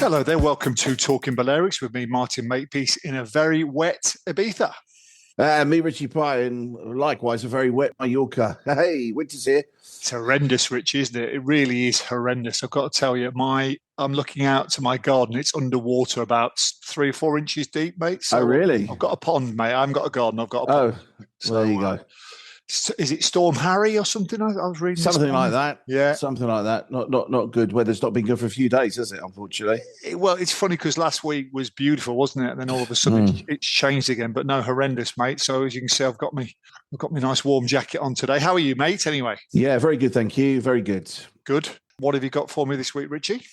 Hello there, welcome to Talking Balearics with me, Martin Makepeace, in a very wet Ibiza. Me, Richie Pye, and likewise a very wet Mallorca. Hey, winter's here. It's horrendous, Richie, isn't it? It really is horrendous. I've got to tell you, I'm looking out to my garden. It's underwater about 3 or 4 inches deep, mate. So really? I've got a pond, mate. I haven't got a garden, I've got a pond. So, well, there you go. Is it Storm Harry or something? I was reading something like that. Yeah, something like that. Not good. Weather's not been good for a few days, has it? Unfortunately. Well, it's funny because last week was beautiful, wasn't it? And then all of a sudden it's changed again. But no, horrendous, mate. So as you can see, I've got my nice warm jacket on today. How are you, mate? Anyway. Yeah, very good. Thank you. Very good. Good. What have you got for me this week, Richie?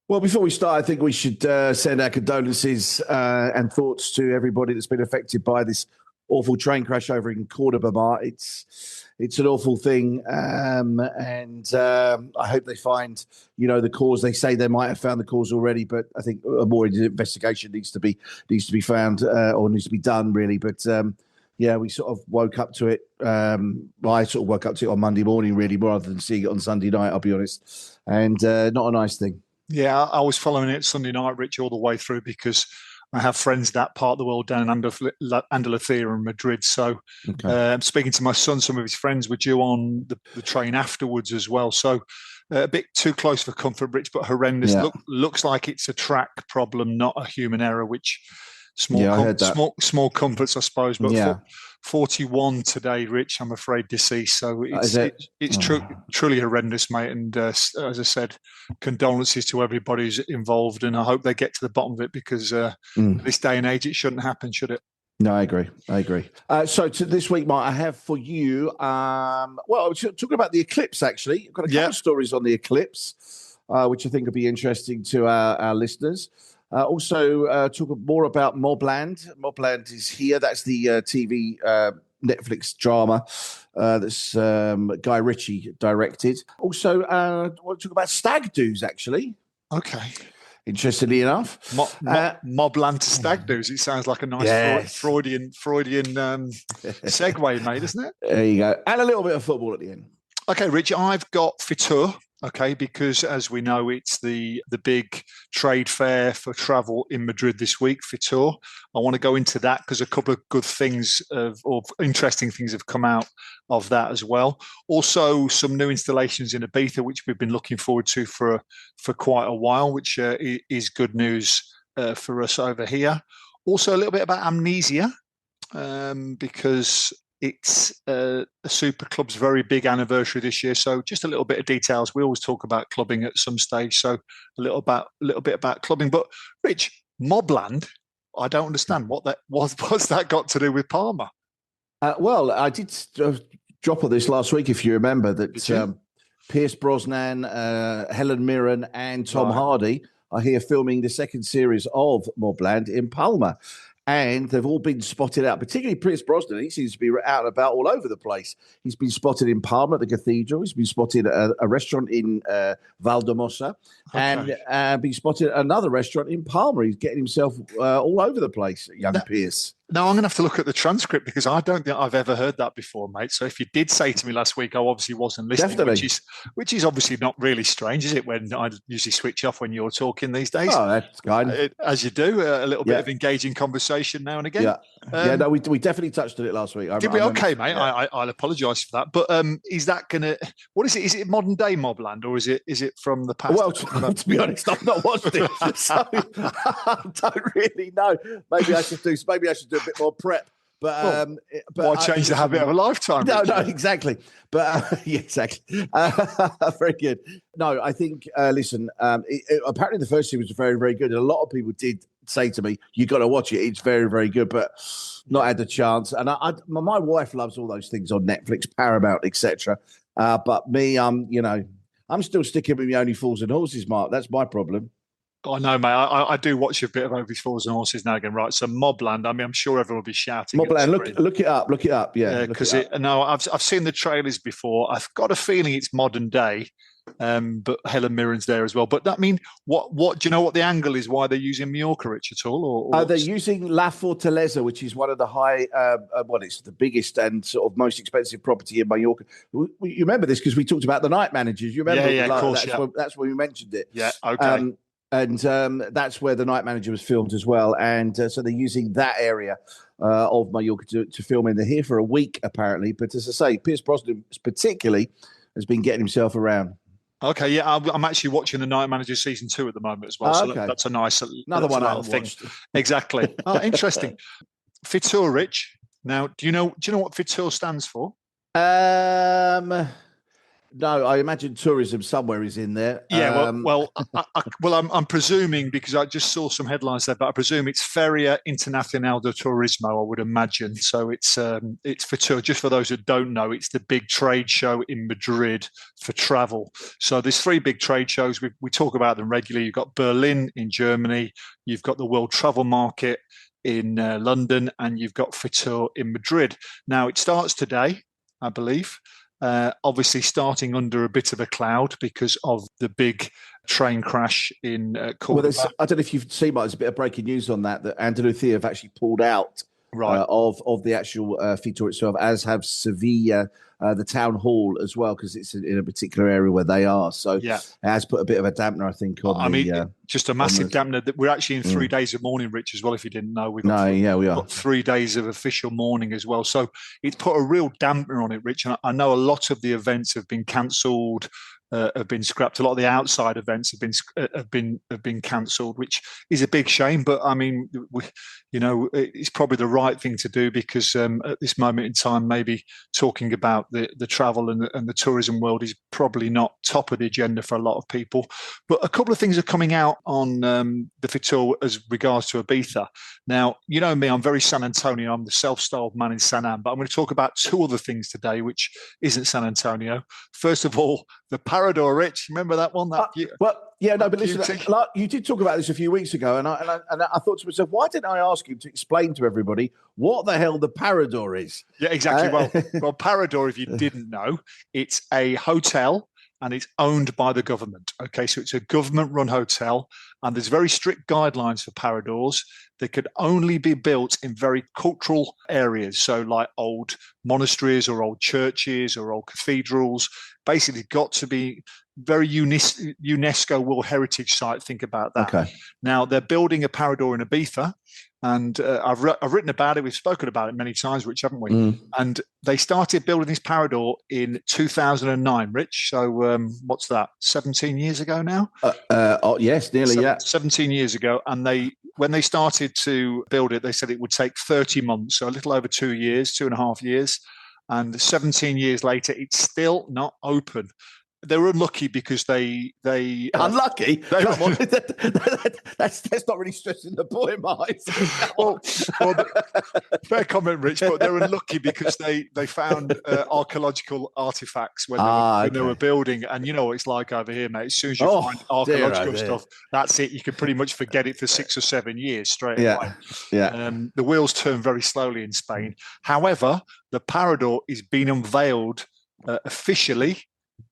Well, before we start, I think we should send our condolences and thoughts to everybody that's been affected by this awful train crash over in Cordoba. It's an awful thing, and I hope they find, the cause. They say they might have found the cause already, but I think a more investigation needs to be found or needs to be done, really. But yeah, we sort of woke up to it. I sort of woke up to it on Monday morning, really, rather than seeing it on Sunday night. I'll be honest, and not a nice thing. Yeah, I was following it Sunday night, Rich, all the way through because I have friends that part of the world down in Andalusia and Madrid. So speaking to my son, some of his friends were due on the train afterwards as well. So a bit too close for comfort, Rich, but horrendous. Yeah. Looks like it's a track problem, not a human error, which small comforts, I suppose. But 41 today, Rich, I'm afraid, deceased. So it's truly horrendous, mate. And as I said, condolences to everybody who's involved. And I hope they get to the bottom of it because this day and age, it shouldn't happen, should it? No, I agree. So this week, Mark, I have for you, talking about the Eclipse, actually. I've got a couple of stories on the Eclipse, which I think will be interesting to our listeners. Also, talk more about Mobland. Mobland is here. That's the TV Netflix drama that's Guy Ritchie directed. Also, I want to talk about stag do's, actually. Okay. Interestingly enough. Mobland to stag do's. It sounds like a nice Freudian segue, mate, isn't it? There you go. And a little bit of football at the end. Okay, Rich, I've got Fitur. Okay, because as we know, it's the big trade fair for travel in Madrid this week, Fitur. I want to go into that because a couple of good things or interesting things have come out of that as well. Also, some new installations in Ibiza, which we've been looking forward to for quite a while, which is good news for us over here. Also, a little bit about Amnesia, because it's a Superclub's very big anniversary this year. So just a little bit of details. We always talk about clubbing at some stage. So a little bit about clubbing. But Rich, Mobland, I don't understand what's that got to do with Palma? Well, I did drop on this last week, if you remember, that Pierce Brosnan, Helen Mirren and Tom Hardy are here filming the second series of Mobland in Palma. And they've all been spotted out, particularly Pierce Brosnan. He seems to be out and about all over the place. He's been spotted in Palma at the cathedral. He's been spotted at a restaurant in Valdemosa and been spotted at another restaurant in Palma. He's getting himself all over the place, Pierce. No, I'm going to have to look at the transcript because I don't think I've ever heard that before, mate. So if you did say to me last week, I obviously wasn't listening, which is obviously not really strange, is it, when I usually switch off when you're talking these days? Oh, that's kind. As you do, a little bit of engaging conversation now and again. No, we definitely touched on it last week. Did we? Okay, mate. Yeah. I'll apologise for that. But is that going to... What is it? Is it modern day Mobland or is it from the past? Well, to be honest, I've not watched it. So I don't really know. Maybe I should do a bit more prep, but why change the habit of a lifetime? No, exactly. But exactly. Very good. No, I think. Listen, apparently the first series was very, very good, and a lot of people did say to me, "You got to watch it. It's very, very good," but not had the chance. And my wife loves all those things on Netflix, Paramount, etc. But me, I'm still sticking with me Only Fools and Horses, Mark. That's my problem. I know, mate. I do watch a bit of Only Fools and Horses now again, right? So Mobland. I mean, I'm sure everyone will be shouting. Mobland. Look it up. Yeah, because I've seen the trailers before. I've got a feeling it's modern day, but Helen Mirren's there as well. But that mean what? Do you know what the angle is? Why they're using Mallorca, Rich, at all? Or they're using La Fortaleza, which is one of the high. It's the biggest and sort of most expensive property in Mallorca. You remember this because we talked about the night managers. You remember? Yeah, of course. That's when we mentioned it. Yeah. Okay. And that's where the Night Manager was filmed as well. And so they're using that area of Mallorca to film in. They're here for a week, apparently. But as I say, Pierce Brosnan particularly has been getting himself around. Okay, yeah, I'm actually watching the Night Manager season 2 at the moment as well. So that's a nice another one little thing. Exactly. Oh, interesting. Fitur, Rich. Now, do you know what Fitur stands for? No, I imagine tourism somewhere is in there. Yeah, I'm presuming, because I just saw some headlines there, but I presume it's Feria Internacional de Turismo, I would imagine. So it's Fitur. Just for those that don't know, it's the big trade show in Madrid for travel. So there's 3 big trade shows. We talk about them regularly. You've got Berlin in Germany, you've got the World Travel Market in London, and you've got Fitur in Madrid. Now, it starts today, I believe. Obviously starting under a bit of a cloud because of the big train crash in Cordoba. Well, I don't know if you've seen, but there's a bit of breaking news on that Andalusia have actually pulled out of the actual Fitur itself, as have Sevilla, the town hall as well, because it's in a particular area where they are. So it has put a bit of a dampener, I think, on just a massive dampener. That we're actually in 3 days of mourning, Rich, as well, if you didn't know. We are. Got 3 days of official mourning as well. So it's put a real dampener on it, Rich. And I know a lot of the events have been cancelled, have been scrapped. A lot of the outside events have been cancelled, which is a big shame. But I mean, it's probably the right thing to do, because at this moment in time, maybe talking about the travel and the tourism world is probably not top of the agenda for a lot of people. But a couple of things are coming out on the Fitur as regards to Ibiza. Now, you know me, I'm very San Antonio. I'm the self-styled man in San Am, but I'm going to talk about 2 other things today, which isn't San Antonio. First of all, the Parador, Rich. Remember that one? But listen, you did talk about this a few weeks ago, and I thought to myself, why didn't I ask you to explain to everybody what the hell the Parador is? Yeah, exactly. Well, Parador, if you didn't know, it's a hotel, and it's owned by the government. Okay, so it's a government-run hotel, and there's very strict guidelines for Paradors. They could only be built in very cultural areas, so like old monasteries or old churches or old cathedrals. Basically, got to be very UNESCO World Heritage Site. Think about that. Okay. Now, they're building a Parador in Ibiza, and I've written about it. We've spoken about it many times, Rich, haven't we? And they started building this Parador in 2009, Rich. So what's that, 17 years ago now? Yes, nearly, 17 years ago. And when they started to build it, they said it would take 30 months, so a little over 2 years, 2.5 years. And 17 years later, it's still not open. They were unlucky because they unlucky. That's not really stressing the point, Mike. well, fair comment, Rich. But they were unlucky because they found archaeological artifacts when they were building, and you know what it's like over here, mate. As soon as you find archaeological stuff, that's it. You can pretty much forget it for 6 or 7 years straight away. Yeah. The wheels turn very slowly in Spain. However, the Parador is being unveiled officially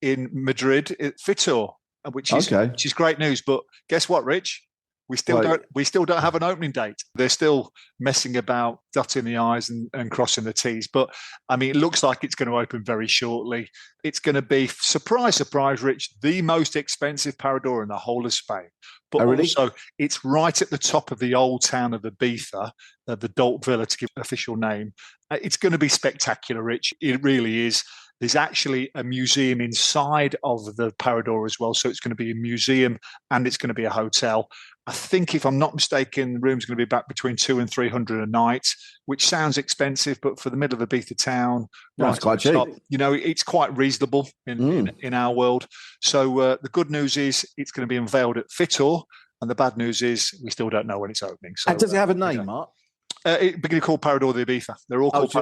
in Madrid at Fitur, which is great news. But guess what, Rich? We still don't have an opening date. They're still messing about, dotting the I's and crossing the T's. But I mean, it looks like it's going to open very shortly. It's going to be, surprise, surprise, Rich, the most expensive Parador in the whole of Spain. But also, it's right at the top of the old town of Ibiza, the Dolt Villa, to give an official name. It's going to be spectacular, Rich. It really is. There's actually a museum inside of the Parador as well. So it's going to be a museum and it's going to be a hotel. I think, if I'm not mistaken, the room's going to be back between 200 and 300 a night, which sounds expensive, but for the middle of Ibiza town, that's quite cheap. It's quite reasonable in our world. So the good news is it's going to be unveiled at Fitur, and the bad news is we still don't know when it's opening. So, and does it have a name, Mark? It's beginning called Parador de Ibiza. They're all called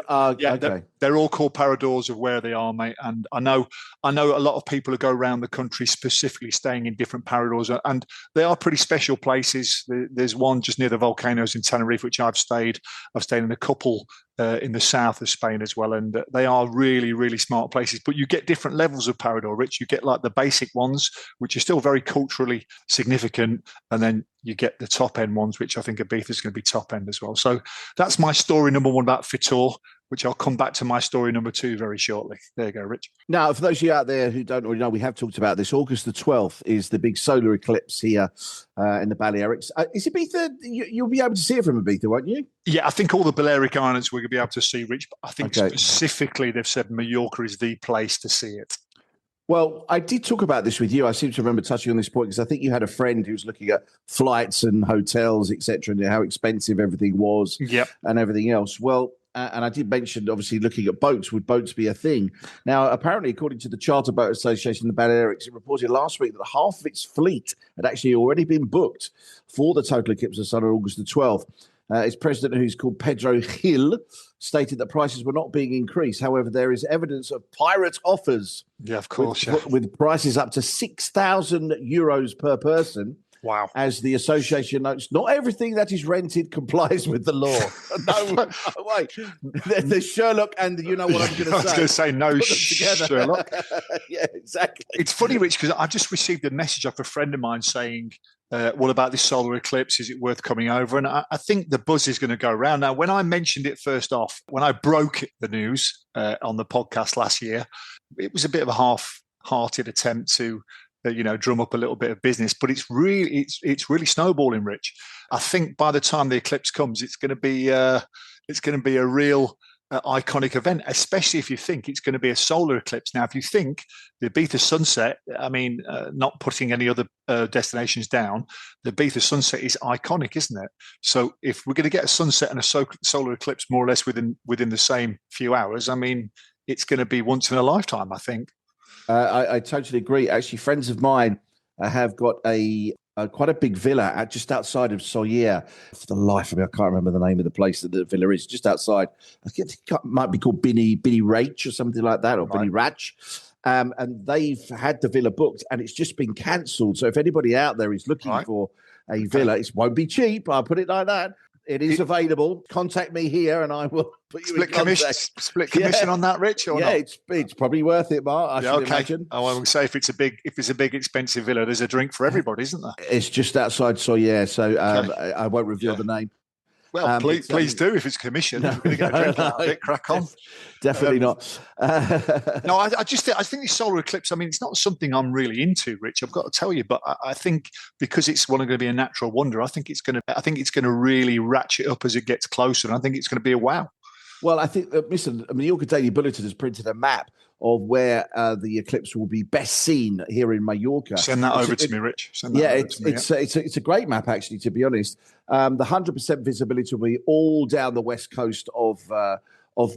they're all called Paradors of where they are, mate. And I know a lot of people who go around the country specifically staying in different Paradors, and they are pretty special places. There's one just near the volcanoes in Tenerife, which I've stayed. I've stayed in a couple in the south of Spain as well, and they are really, really smart places. But you get different levels of Parador, Rich. You get like the basic ones, which are still very culturally significant, and then you get the top end ones, which I think Ibiza is going to be top end as well. So that's my story number one about Fitur. which I'll come back to my story number 2 very shortly. There you go, Rich. Now, for those of you out there who don't already know, we have talked about this. August the 12th is the big solar eclipse here in the Balearics. Is Ibiza? You'll be able to see it from Ibiza, won't you? Yeah, I think all the Balearic Islands we're going to be able to see, Rich. But I think specifically they've said Mallorca is the place to see it. Well, I did talk about this with you. I seem to remember touching on this point because I think you had a friend who was looking at flights and hotels, etc., and how expensive everything was and everything else. Well, and I did mention, obviously, looking at boats. Would boats be a thing? Now, apparently, according to the Charter Boat Association, the Balearics, it reported last week that half of its fleet had actually already been booked for the total eclipse of the sun on August the 12th. Its president, who's called Pedro Gil, stated that prices were not being increased. However, there is evidence of pirate offers. Yeah, of course. With prices up to 6,000 euros per person. Wow. As the association notes, not everything that is rented complies with the law. No, wait. There's Sherlock and you know what I'm going to say. I was going to say no, Sherlock. Yeah, exactly. It's funny, Rich, because I just received a message off a friend of mine saying, what about this solar eclipse? Is it worth coming over? And I think the buzz is going to go around. Now, when I mentioned it first off, when I broke the news on the podcast last year, it was a bit of a half-hearted attempt to drum up a little bit of business, but it's really snowballing, Rich. I think by the time the eclipse comes, it's going to be a real iconic event, especially if you think it's going to be a solar eclipse. Now, if you think the Ibiza sunset, I mean, not putting any other destinations down, the Ibiza sunset is iconic, isn't it? So if we're going to get a sunset and a solar eclipse more or less within the same few hours, I mean, it's going to be once in a lifetime, I think. I totally agree. Actually, friends of mine have got quite a big villa just outside of Soller. For the life of me, I can't remember the name of the place that the villa is. Just outside, I think it might be called Binny Rach or something like that, or Binny Ratch. And they've had the villa booked, and it's just been cancelled. So if anybody out there is looking for a villa, it won't be cheap. I'll put it like that. It is available. Contact me here, and I will put you in contact. Split commission on that, Rich? Or not? It's probably worth it, Mark. I should imagine. Oh, I will say if it's a big expensive villa, there's a drink for everybody, isn't there? It's just outside Soller, so I won't reveal the name. Well, please do if it's commission. You're going to get a drink out of it. Crack on. Definitely not. No, I think this solar eclipse, I mean, it's not something I'm really into, Rich. I've got to tell you, but I think because it's going to be a natural wonder, I think it's going to really ratchet up as it gets closer, and I think it's going to be a wow. Well, I think, listen, the Mallorca Daily Bulletin has printed a map of where the eclipse will be best seen here in Mallorca. Send that over to me, Rich. It's a great map, actually, to be honest. The 100% visibility will be all down the west coast of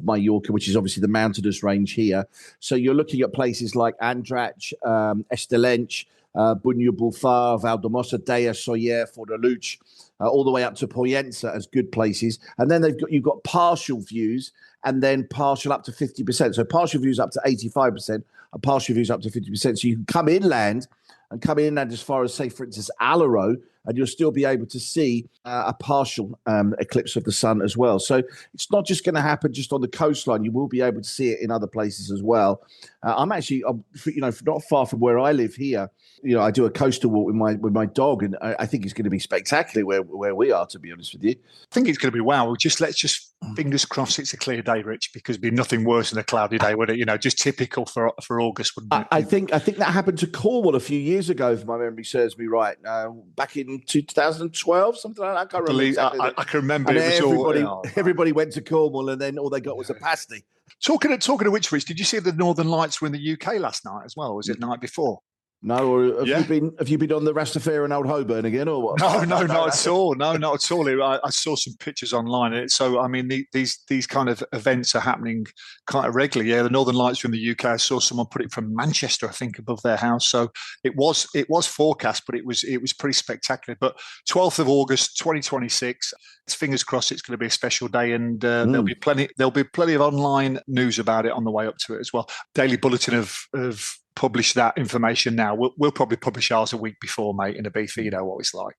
Mallorca, which is obviously the mountainous range here. So you're looking at places like Andratx, Ellenger, Bunya Bulfar, Valdemossa, Dea, Soller, Fornaluch, all the way up to Poyensa as good places. And then you've got partial views and then partial up to 50%. So partial views up to 85% and partial views up to 50%. So you can come inland as far as, say, for instance, Alaro, and you'll still be able to see a partial eclipse of the sun as well. So it's not just going to happen just on the coastline. You will be able to see it in other places as well. I'm not far from where I live here. I do a coastal walk with my dog, and I think it's going to be spectacular where we are, to be honest with you. I think it's going to be wow. Let's just fingers crossed it's a clear day, Rich, because it'd be nothing worse than a cloudy day, would it? Just typical for August, wouldn't it? I think that happened to Cornwall a few years ago, if my memory serves me right. Back in 2012, something like that. I can't remember exactly. I can remember. And everybody went to Cornwall, and then all they got was a pasty. Talking of which, Rich, did you see the Northern Lights were in the UK last night as well? Or was it the night before? No, or have you been on the Rastafair in Old Holborn again, or what? No, not at all. No, not at all. I saw some pictures online. So, I mean, these kind of events are happening kind of regularly. Yeah, the Northern Lights from the UK. I saw someone put it from Manchester, I think, above their house. So it was forecast, but it was pretty spectacular. But 12th of August, 2026. Fingers crossed, it's going to be a special day, and there'll be plenty of online news about it on the way up to it as well. Daily Bulletin have published that information now. We'll probably publish ours a week before, mate, in Ibiza. You know what it's like,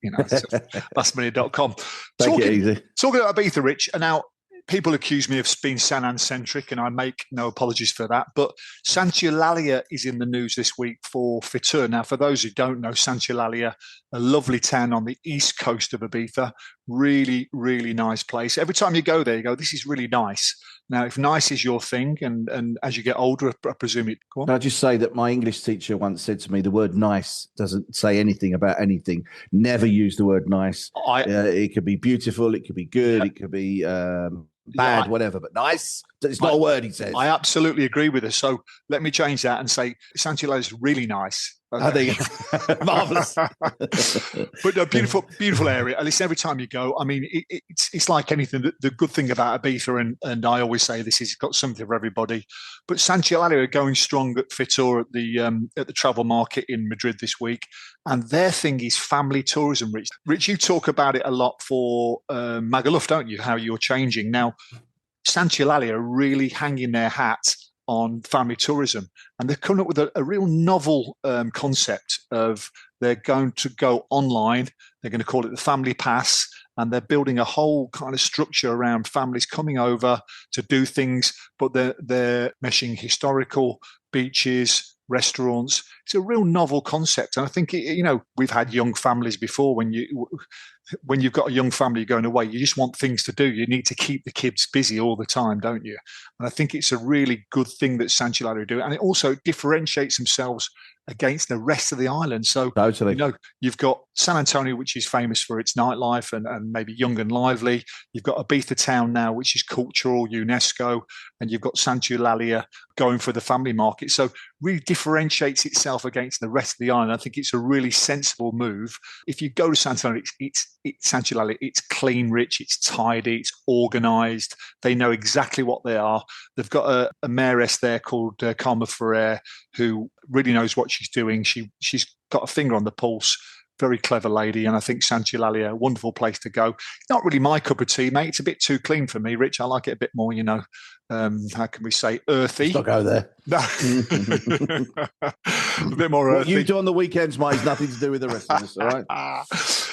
lastminute.com. Talking about Ibiza, Rich, and now people accuse me of being San An-centric, and I make no apologies for that. But Eulalia is in the news this week for Fitur. Now, for those who don't know, Eulalia, a lovely town on the east coast of Ibiza, Really, really nice place. Every time you go there, you go, this is really nice. Now, if nice is your thing, and as you get older, I presume it. Go on. Can I just say that my English teacher once said to me, the word nice doesn't say anything about anything. Never use the word nice. It could be beautiful, it could be good, it could be bad, whatever, but nice, it's not a word, he says. I absolutely agree with her. So let me change that and say Santa Eulalia is really nice. Okay. I think marvelous. But no, beautiful area. At least every time you go, I mean, it's like anything. The good thing about Ibiza, and I always say this, is it's got something for everybody. But Santa Eulalia are going strong at Fitur at the travel market in Madrid this week, and their thing is family tourism. Rich, you talk about it a lot for Magaluf, don't you? How you're changing now. Santa Eulalia are really hanging their hat on family tourism, and they're coming up with a real novel concept of they're going to go online. They're going to call it the Family Pass, and they're building a whole kind of structure around families coming over to do things, but they're meshing historical beaches, restaurants. It's a real novel concept, and I think we've had young families before. When you've got a young family going away, you just want things to do. You need to keep the kids busy all the time, don't you? And I think it's a really good thing that Santa Eulalia do, and it also differentiates themselves against the rest of the island. So, totally. You've got San Antonio, which is famous for its nightlife and maybe young and lively. You've got Ibiza town now, which is cultural, UNESCO, and you've got Santa Eulalia going for the family market. So really differentiates itself against the rest of the island. I think it's a really sensible move. If you go to Santa Eulalia, it's Santa Eulalia, it's clean, Rich, it's tidy, it's organised. They know exactly what they are. They've got a mayoress there called Carmen Ferrer, who really knows what she's doing. She's got a finger on the pulse. Very clever lady, and I think Santa Eulalia, a wonderful place to go. Not really my cup of tea, mate. It's a bit too clean for me, Rich. I like it a bit more, how can we say, earthy. Let's not go there. No. A bit more earthy. What you do on the weekends, mate, has nothing to do with the rest of us, all right?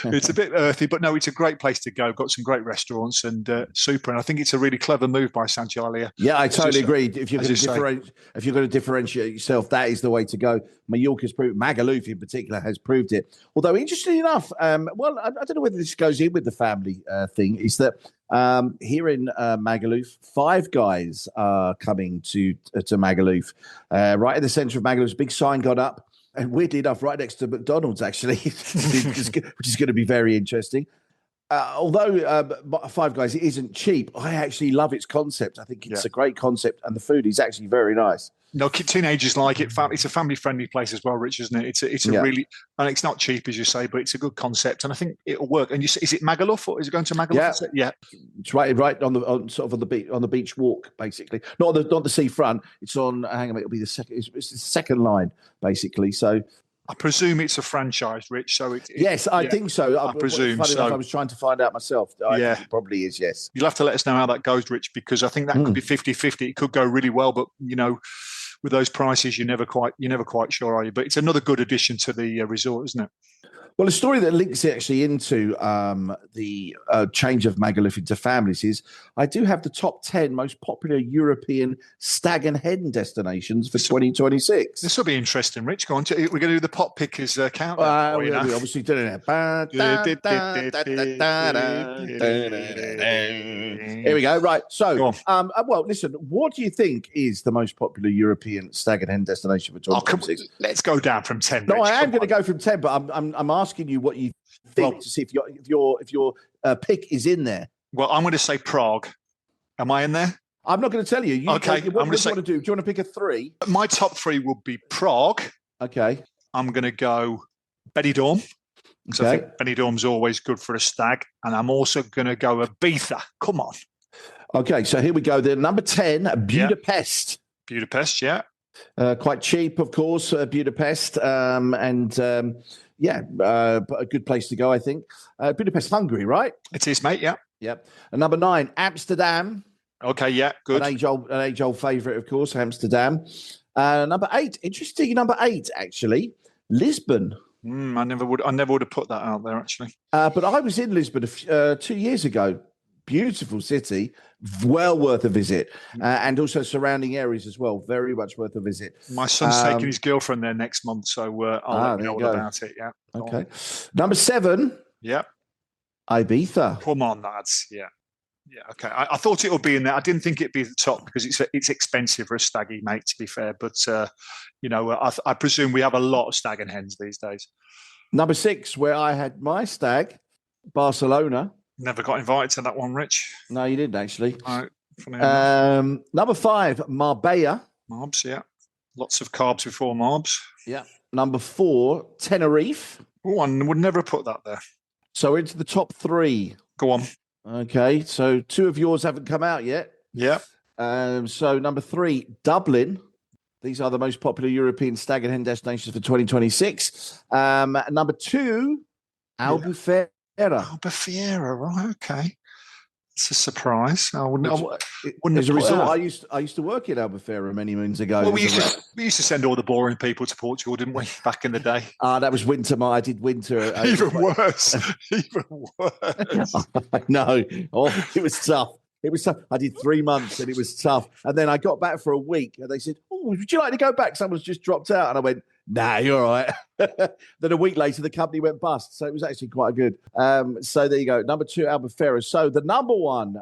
It's a bit earthy, but no, it's a great place to go. Got some great restaurants and super, and I think it's a really clever move by Santa Eulalia. Yeah, I totally agree. If you're going to differentiate yourself, that is the way to go. Mallorca's proved, Magaluf in particular has proved it. Although, interestingly enough, I don't know whether this goes in with the family thing, is that here in Magaluf, Five Guys are coming to Magaluf. Right in the centre of Magaluf, a big sign got up. And weirdly enough, right next to McDonald's, actually, which is going to be very interesting. Although Five Guys isn't cheap, I actually love its concept. I think it's a great concept, and the food is actually very nice. No, teenagers like it. It's a family-friendly place as well, Rich, isn't it? It's a really, and it's not cheap, as you say, but it's a good concept, and I think it'll work. And is it Magaluf, or is it going to Magaluf? Yeah, it's right on the beach walk, basically. Not the seafront. It's on. Hang on, it'll be the second. It's the second line, basically. So. I presume it's a franchise, Rich. So yes, I think so. I presume so. I was trying to find out myself. I think it probably is, yes. You'll have to let us know how that goes, Rich, because I think that could be 50-50. It could go really well, but with those prices, you're never quite sure, are you? But it's another good addition to the resort, isn't it? Well, a story that links it actually into the change of Magaluf into families is I do have the top 10 most popular European stag and hen destinations for 2026. This will be interesting, Rich. Go on. We're going to do the pot pickers countdown. We're obviously doing it. Here we go. Right. So, well, listen, what do you think is the most popular European stag and hen destination for 2026? Let's go down from 10. No, Rich. I am going to go from 10, but I'm asking you what you think to see if your pick is in there. Well, I'm going to say Prague. Am I in there? I'm not going to tell you. Okay. What do you want to do? Do you want to pick a 3? My top 3 will be Prague. Okay. I'm going to go Benidorm. So I think Benidorm's always good for a stag. And I'm also going to go Ibiza. Come on. Okay, so here we go. The number 10, Budapest. Budapest, yeah. Quite cheap, of course, Budapest. A good place to go, I think. Budapest, Hungary, right? It is, mate, yeah. Yep. And number 9, Amsterdam. Okay, yeah, good. An age-old favourite, of course, Amsterdam. Number 8, interesting, number 8, actually, Lisbon. I never would have put that out there, actually. But I was in Lisbon 2 years ago. Beautiful city, well worth a visit, and also surrounding areas as well. Very much worth a visit. My son's taking his girlfriend there next month, so I'll let you know all about it. Yeah. Okay. Number 7. Yep. Ibiza. Come on, lads. Yeah. Yeah, okay. I thought it would be in there. I didn't think it'd be at the top because it's expensive for a staggy, mate, to be fair. But, I presume we have a lot of stag and hens these days. Number 6, where I had my stag, Barcelona. Never got invited to that one, Rich. No, you didn't, actually. All right. Number 5, Marbella. Marbs, yeah. Lots of carbs before Marbs. Yeah. Number 4, Tenerife. Oh, I would never have put that there. So into the top 3. Go on. Okay, so 2 of yours haven't come out yet. Yeah. So number 3, Dublin. These are the most popular European stag and hen destinations for 2026. Number 2, Albufeira. Albufeira, right? Okay, it's a surprise. I wouldn't. As a result, I used to work in Albufeira many moons ago. Well, we used to send all the boring people to Portugal, didn't we? Back in the day. That was winter. I did winter. Even worse. Even worse. No, it was tough. It was tough. I did 3 months and it was tough. And then I got back for a week and they said, "Oh, would you like to go back? Someone's just dropped out." And I went, "Nah, you're all right." Then a week later, the company went bust. So it was actually quite good. So there you go. Number 2, Albufeira. So the number 1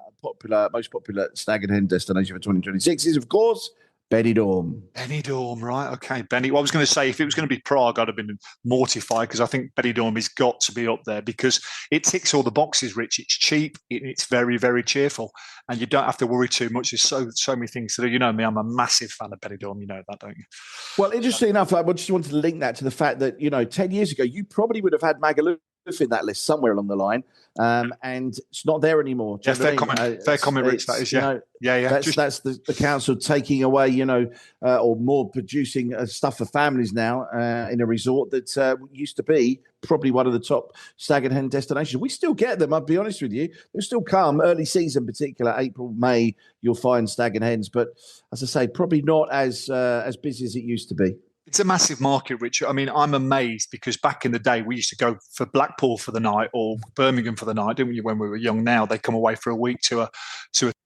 most popular stag and hen destination for 2026 is, of course, Benidorm. Benidorm, right? Okay, Well, I was going to say, if it was going to be Prague, I'd have been mortified because I think Benidorm has got to be up there because it ticks all the boxes, Rich. It's cheap, it's very, very cheerful, and you don't have to worry too much. There's so many things to do. You know me, I'm a massive fan of Benidorm. You know that, don't you? Well, interesting enough, I just wanted to link that to the fact that, 10 years ago, you probably would have had Magaluf in that list somewhere along the line, and it's not there anymore. Yeah, fair comment, Rich. That is, yeah. That's the council taking away, or more producing stuff for families now in a resort that used to be probably one of the top stag and hen destinations. We still get them, I'll be honest with you. They'll still come early season, particular April, May. You'll find stag and hens, but as I say, probably not as busy as it used to be. It's a massive market, Richard. I mean, I'm amazed because back in the day, we used to go for Blackpool for the night or Birmingham for the night, didn't we, when we were young? Now they come away for a week to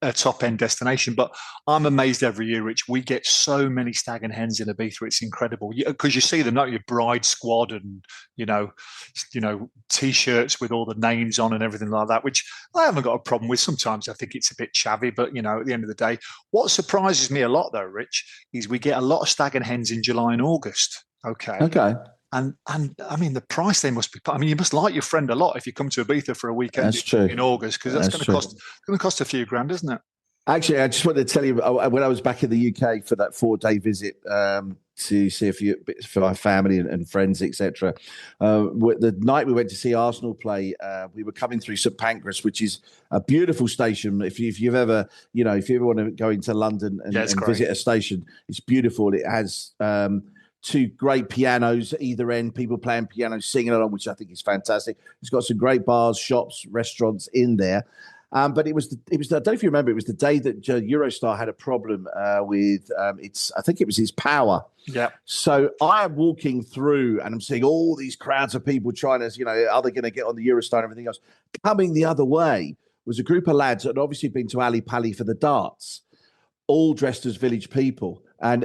a top-end destination. But I'm amazed every year, Rich. We get so many stag and hens in Ibiza. It's incredible. Because you see them, not your bride squad and, T-shirts with all the names on and everything like that, which I haven't got a problem with. Sometimes I think it's a bit chavvy, but, at the end of the day, what surprises me a lot, though, Rich, is we get a lot of stag and hens in July and August. Okay. And I mean, the price they must be. I mean, you must like your friend a lot if you come to Ibiza for a weekend in August, because that's going to cost a few grand, isn't it? Actually, I just wanted to tell you, when I was back in the UK for that 4-day visit to see a few bits for my family and friends, etc. The night we went to see Arsenal play, we were coming through St Pancras, which is a beautiful station. If you've ever, if you ever want to go into London and visit a station, it's beautiful. It has 2 great pianos at either end, people playing piano, singing along, which I think is fantastic. It's got some great bars, shops, restaurants in there. But it was I don't know if you remember, it was the day that Eurostar had a problem with I think it was his power. Yeah. So I am walking through and I'm seeing all these crowds of people trying to, are they going to get on the Eurostar and everything else? Coming the other way was a group of lads that had obviously been to Ali Pali for the darts, all dressed as village people. And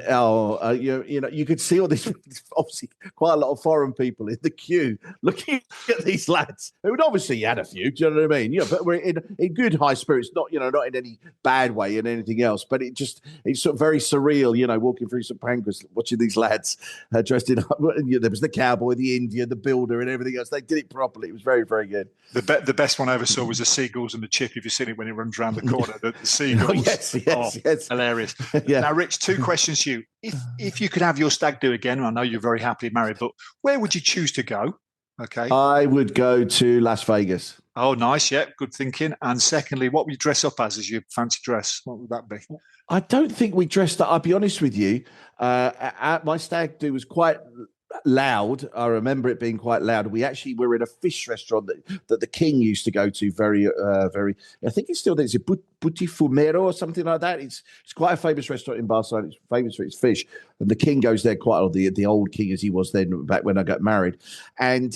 you could see all these, obviously quite a lot of foreign people in the queue looking at these lads who would obviously had a few. Do you know what I mean? But we're in good high spirits, not in any bad way and anything else. But it's sort of very surreal, walking through St Pancras, watching these lads dressed in. There was the cowboy, the Indian, the builder, and everything else. They did it properly. It was very, very good. The best one I ever saw was the seagulls and the chip. If you've seen it when it runs around the corner, the seagulls. Yes. Hilarious. Yeah. Now, Rich, 2 questions to you. If you could have your stag do again, I know you're very happily married, but where would you choose to go? Okay. I would go to Las Vegas. Oh, nice. Yeah, good thinking. And secondly, what would you dress up as your fancy dress? What would that be? I don't think we dressed up. I'll be honest with you. My stag do was quite loud. I remember it being quite loud. We actually were in a fish restaurant that the king used to go to very, I think it's still there. It's a Butifumero or something like that. It's quite a famous restaurant in Barcelona. It's famous for its fish. And the king goes there quite a lot, the old king as he was then back when I got married. And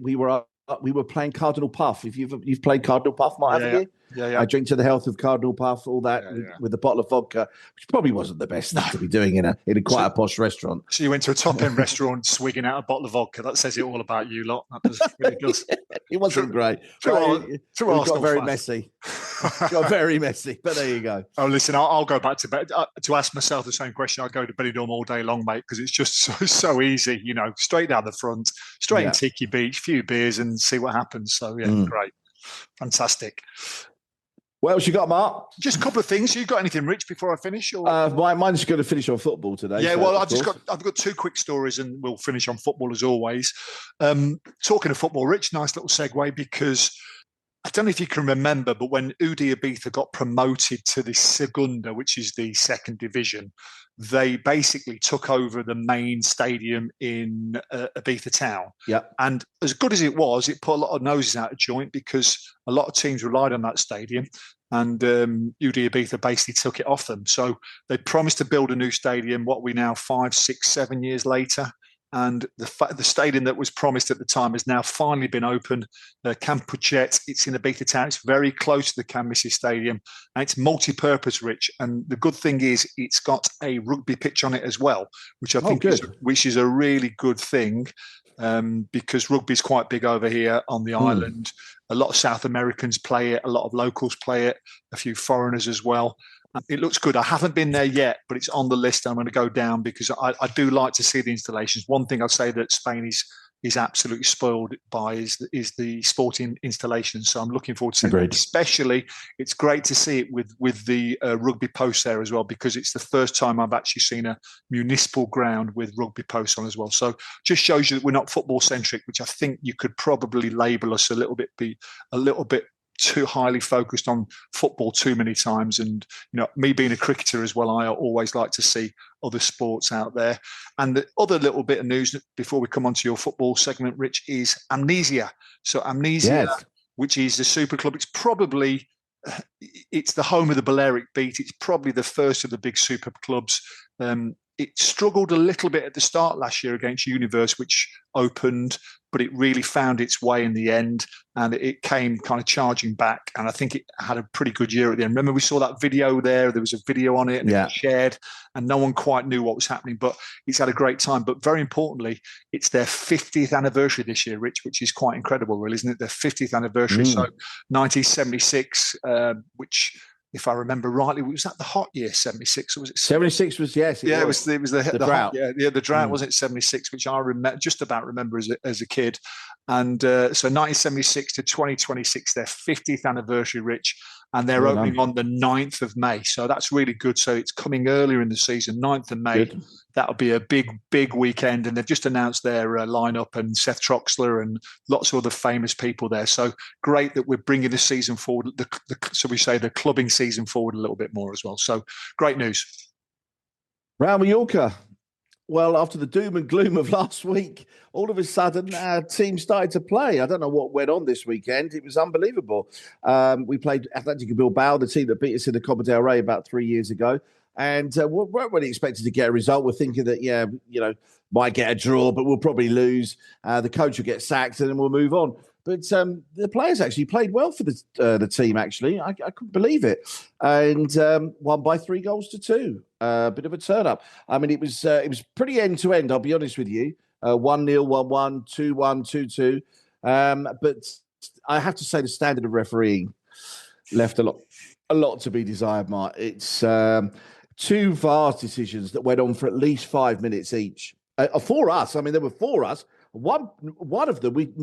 we were playing Cardinal Puff. If you've played Cardinal Puff, might have you? Yeah. I drink to the health of Cardinal Puff, all that with a bottle of vodka, which probably wasn't the best thing to be doing in a quite a posh restaurant. So you went to a top-end restaurant swigging out a bottle of vodka. That says it all about you lot. Really does. It wasn't great. It got very messy. Got very messy, but there you go. Oh, listen, I'll go back to bed to ask myself the same question. I go to Benidorm all day long, mate, because it's just so easy. Straight down the front, straight in Tiki Beach, few beers, and see what happens. So great, fantastic. What else you got, Mark? Just a couple of things. You got anything, Rich, before I finish? Or? Mine's going to finish on football today. Yeah, well, I've got two quick stories, and we'll finish on football as always. Talking of football, Rich, nice little segue, because I don't know if you can remember, but when Ibiza got promoted to the Segunda, which is the second division, they basically took over the main stadium in Ibiza town. Yeah. And as good as it was, it put a lot of noses out of joint because a lot of teams relied on that stadium. And Ibiza basically took it off them. So they promised to build a new stadium. What are we now, 5, 6, 7 years later? And the stadium that was promised at the time has now finally been opened. Camp Puchet, it's in Ibiza town. It's very close to the Can Messi Stadium, and it's multi-purpose, Rich. And the good thing is it's got a rugby pitch on it as well, which I think is a really good thing, because rugby is quite big over here on the island. A lot of South Americans play it, a lot of locals play it, a few foreigners as well. It looks good. I haven't been there yet, but it's on the list. I'm going to go down because I do like to see the installations. One thing I'd say that Spain is absolutely spoiled by is the sporting installations. So I'm looking forward to seeing it. Especially, it's great to see it with the rugby posts there as well, because it's the first time I've actually seen a municipal ground with rugby posts on as well. So just shows you that we're not football centric, which I think you could probably label us a little bit too highly focused on football too many times. And me being a cricketer as well, I always like to see other sports out there. And the other little bit of news before we come on to your football segment, Rich, is Amnesia. So Amnesia, which is the Superclub, it's the home of the Balearic Beat. It's probably the first of the big super clubs. It struggled a little bit at the start last year against Universe, which opened, but it really found its way in the end, and it came kind of charging back. And I think it had a pretty good year at the end. Remember, we saw that video there. There was a video on it, and it was shared, and no one quite knew what was happening, but it's had a great time. But very importantly, it's their 50th anniversary this year, Rich, which is quite incredible, really, isn't it? Their 50th anniversary. So 1976, which, if I remember rightly, was that the hot year, 76, or was it 76? Was yes, it was the drought. The drought wasn't 76, which I just about remember as a kid. And so 1976 to 2026, their 50th anniversary, Rich, and they're opening on the 9th of May. So that's really good. So it's coming earlier in the season, 9th of May. Good. That'll be a big weekend. And they've just announced their lineup, and Seth Troxler and lots of other famous people there. So great that we're bringing the season forward, the clubbing season forward a little bit more as well. So great news. Round Mallorca. Well, after the doom and gloom of last week, all of a sudden our team started to play. I don't know what went on this weekend. It was unbelievable. We played Athletic Bilbao, the team that beat us in the Copa del Rey about 3 years ago. And we weren't really expected to get a result. We're thinking that, might get a draw, but we'll probably lose. The coach will get sacked and then we'll move on. But the players actually played well for the team, actually. I couldn't believe it. And won by 3-2. A bit of a turn-up. I mean, it was pretty end-to-end, I'll be honest with you. 1-0, 1-1, 2-1, 2-2. But I have to say the standard of refereeing left a lot to be desired, Mark. It's two VAR decisions that went on for at least 5 minutes each. For us, I mean, there were for us. One of them,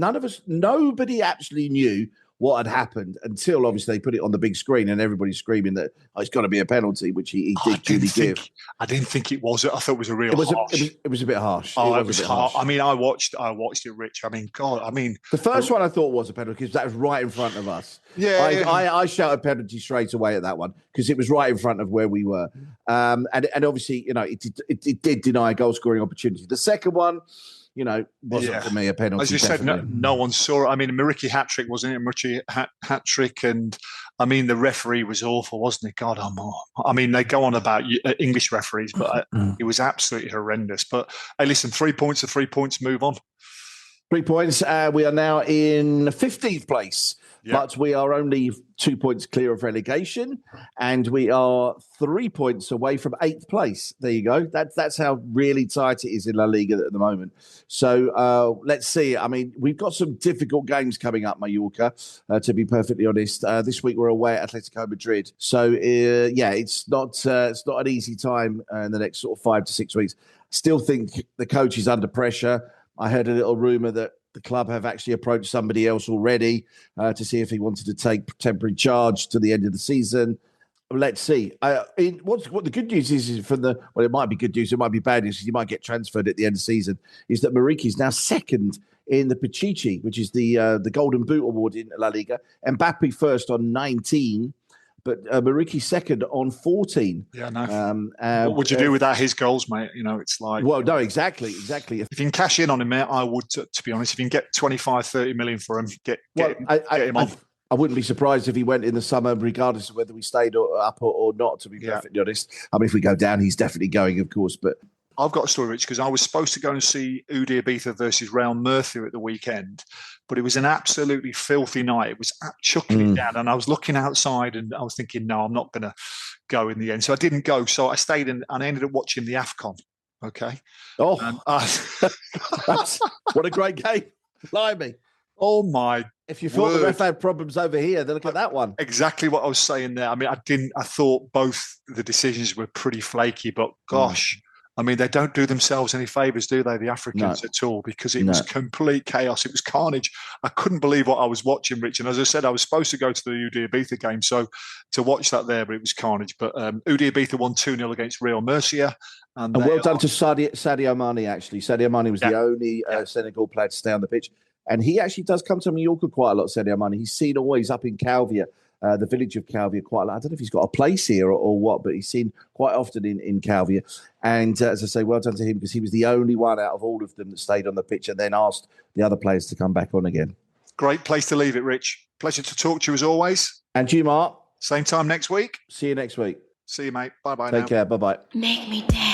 nobody actually knew what had happened until obviously they put it on the big screen and everybody's screaming that it's got to be a penalty, which he did duly give. I didn't think it was. I thought it was a real harsh. It was a bit harsh. It was harsh. I mean, I watched it, Rich. I mean, God, the first one I thought was a penalty because that was right in front of us. I shouted penalty straight away at that one because it was right in front of where we were. And obviously, it did deny a goal scoring opportunity. The second one, wasn't for me a penalty. As you said, no one saw it. I mean, a Muriqi hat-trick, wasn't it? A Muriqi hat-trick. And, I mean, the referee was awful, wasn't it? God, I mean, they go on about English referees, but it was absolutely horrendous. But, hey, listen, 3 points are 3 points. Move on. 3 points. We are now in 15th place. but we are only 2 points clear of relegation, and we are 3 points away from 8th place. There you go. That's how really tight it is in La Liga at the moment. So let's see. I mean, we've got some difficult games coming up, Mallorca, to be perfectly honest. This week we're away at Atletico Madrid. So, it's not an easy time in the next sort of 5 to 6 weeks. Still think the coach is under pressure. I heard a little rumour that the club have actually approached somebody else already to see if he wanted to take temporary charge to the end of the season. Let's see. What the good news is it might be good news, it might be bad news, you might get transferred at the end of the season, is that Makepeace is now second in the Pichichi, which is the Golden Boot Award in La Liga. Mbappe first on 19, but Makepeace second on 14. Yeah, no. What would you do without his goals, mate? It's like... Well, no, exactly. If you can cash in on him, mate, I would, to be honest. If you can get 25, 30 million for him, get him on. I wouldn't be surprised if he went in the summer, regardless of whether we stayed up or not, to be perfectly honest. I mean, if we go down, he's definitely going, of course, but... I've got a story, Rich, because I was supposed to go and see Ibiza versus Real Murcia at the weekend, but it was an absolutely filthy night. It was chucking it down, and I was looking outside, and I was thinking, no, I'm not going to go in the end. So I didn't go. So I stayed in, and I ended up watching the AFCON. Okay. Oh, what a great game! Blimey. Oh my! If you thought the ref had problems over here, then look at that one. Exactly what I was saying there. I mean, I thought both the decisions were pretty flaky, but gosh. I mean, they don't do themselves any favours, do they, the Africans, at all? Because it was complete chaos. It was carnage. I couldn't believe what I was watching, Rich. And as I said, I was supposed to go to the Ibiza game, so to watch that there, but it was carnage. But Ibiza won 2-0 against Real Murcia. And well done to Sadio Mane, actually. Sadio Mane was the only Senegal player to stay on the pitch. And he actually does come to Mallorca quite a lot, Sadio Mane. He's seen always up in Calvia. The village of Calvia quite a lot. I don't know if he's got a place here or what, but he's seen quite often in Calvia. And as I say, well done to him, because he was the only one out of all of them that stayed on the pitch and then asked the other players to come back on again. Great place to leave it, Rich. Pleasure to talk to you as always. And you, Mark. Same time next week. See you next week. See you, mate. Bye-bye. Take care. Bye-bye. Make me dance.